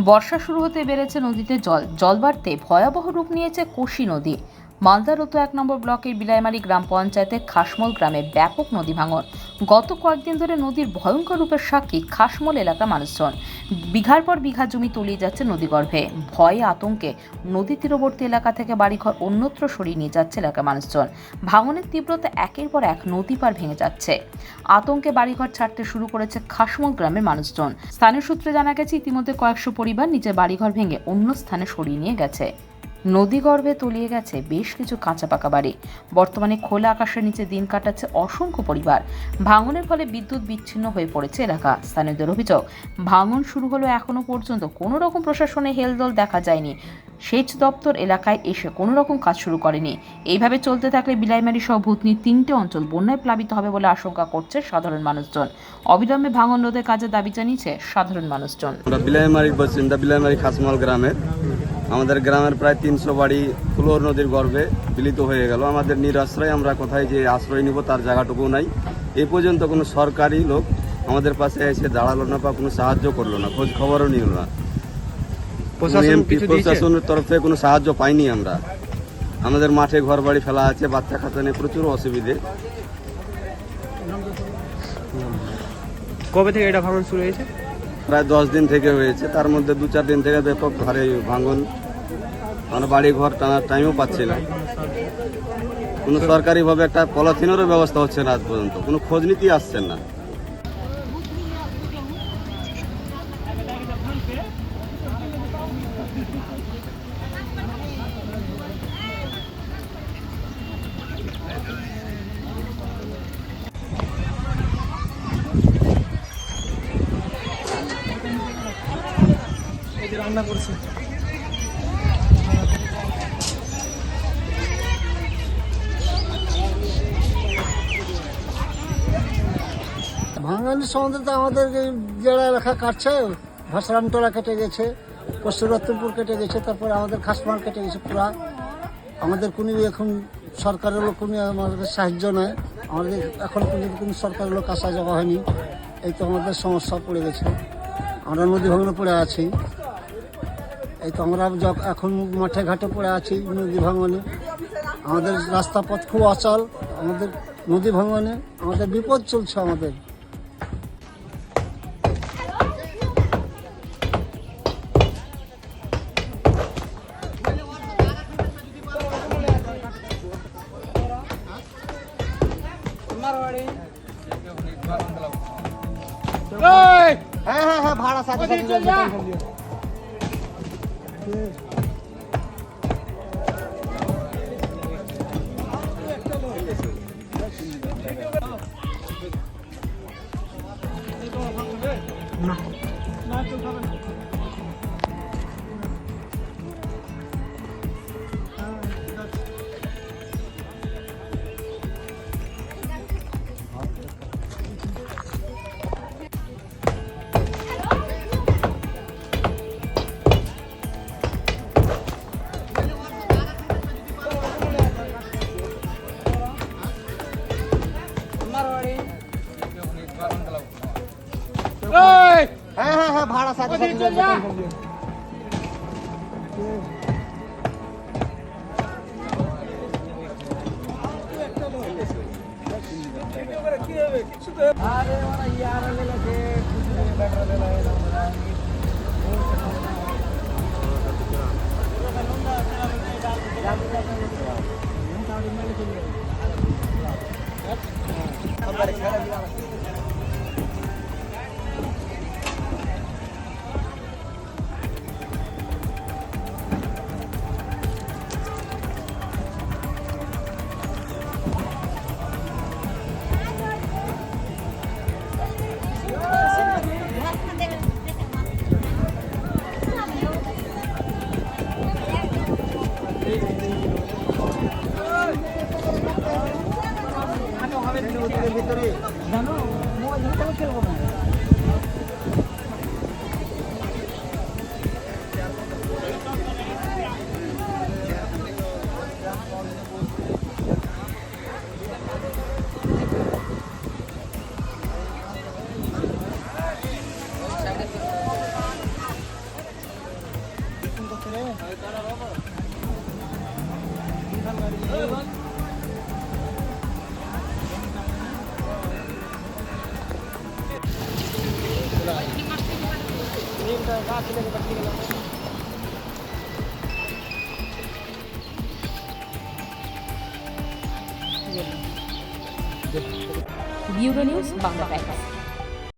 বর্ষা শুরু হতে বেড়েছে নদীতে জল বাড়তে ভয়াবহ রূপ নিয়েছে কোশি নদী। মালদার 1 নম্বর ব্লকের বিলাইমারি গ্রাম পঞ্চায়েতের খাসমল গ্রামে ব্যাপক নদী ভাঙন। গত কয়েকদিন ধরে নদীর ভয়ঙ্কর রূপের সাক্ষী খাসমল এলাকার মানুষজন। বিঘার পর বিঘা জমি তলিয়ে যাচ্ছে নদীগর্ভে। ভয়ে আতঙ্কে নদী তীরবর্তী এলাকা থেকে বাড়িঘর অন্যত্র সরিয়ে নিয়ে যাচ্ছে এলাকার মানুষজন। ভাঙনের তীব্রতা একের পর এক নদী পার ভেঙে যাচ্ছে। আতঙ্কে বাড়িঘর ছাড়তে শুরু করেছে খাসমল গ্রামের মানুষজন। স্থানীয় সূত্রে জানা গেছে ইতিমধ্যে কয়েকশো পরিবার নিজের বাড়িঘর ভেঙে অন্য স্থানে সরিয়ে নিয়ে গেছে। নদীগর্ভে তলিয়ে গেছে বেশ কিছু কাঁচা পাকা বাড়ি। বর্তমানে খোলা আকাশের নিচে দিন কাটাচ্ছে অসংখ্য পরিবার। ভাঙনের ফলে বিদ্যুৎ বিচ্ছিন্ন হয়ে পড়েছে এলাকা। স্থানীয়দের অভিযোগ, ভাঙন শুরু হলেও এখনো পর্যন্ত কোনো রকম প্রশাসনের হেলদোল দেখা যায়নি। সেচ দপ্তর এলাকায় এসে কোনো রকম কাজ শুরু করেনি। এইভাবে চলতে থাকলে বিলাইমারি সহ ভূতনির 3টে অঞ্চল বন্যায় প্লাবিত হবে বলে আশঙ্কা করছে সাধারণ মানুষজন। অবিলম্বে ভাঙন রোধের কাজের দাবি জানিয়েছে সাধারণ মানুষজন। বিলাইমারি বাসিন্দা, বিলাইমারি খাসমল গ্রামের আমাদের গ্রামের প্রায় 300 বাড়ি ফুলোর নদীর গর্ভে বিলীত হয়ে গেল। আমাদের নিরাশ্রয়, আমরা কোথায় যে আশ্রয় নিব তার জায়গাটুকু নাই। এই পর্যন্ত কোনো সরকারি লোক আমাদের পাশে এসে দাঁড়ালো না বা কোনো সাহায্য করলো না, খোঁজ খবরও নিল না। প্রশাসনের তরফ থেকে কোনো সাহায্য পাইনি আমরা। আমাদের মাঠে ঘর বাড়ি ফেলা আছে, বাচ্চা কাচ্চা নিয়ে প্রচুর অসুবিধে। কবে থেকে এটা ভাঙন শুরু হয়েছে? প্রায় 10 দিন থেকে হয়েছে। তার মধ্যে 2-4 দিন থেকে ব্যাপক হারে ভাঙন। আমরা বাড়ি ঘর টানার টাইমও পাচ্ছি না। কোনো সরকারিভাবে একটা পলিথিনেরও ব্যবস্থা হচ্ছে না, আজ পর্যন্ত কোনো খোঁজ নীতি আসছেন না। রান্না করছে ভাঙনের সম্বন্ধে তো আমাদের যারা এলাকা কাটছে, ভাসরামটোলা কেটে গেছে, পশ্চিম রত্নপুর কেটে গেছে, তারপরে আমাদের খাসমাল কেটে গেছে পুরা। আমাদের কোনো এখন সরকারের লোক কোনো আমাদের সাহায্য নেয়। আমাদের এখন পর্যন্ত কোনো সরকারের লোক আসা যাওয়া হয়নি। এই তো আমাদের সমস্যা পড়ে গেছে, আমরা নদী ভাঙনে পড়ে আছি। এই তো আমরা এখন মাঠে ঘাটে পড়ে আছি নদী ভাঙনে। আমাদের রাস্তা পথ খুব অচল, আমাদের নদী ভাঙনে আমাদের বিপদ চলছে আমাদের। হ্যাঁ ভাড়া সাথে হ্যাঁ ভাড়া সাথে ভিতরে জানো ব্যুরো নিউজ বাংলা টাইমস।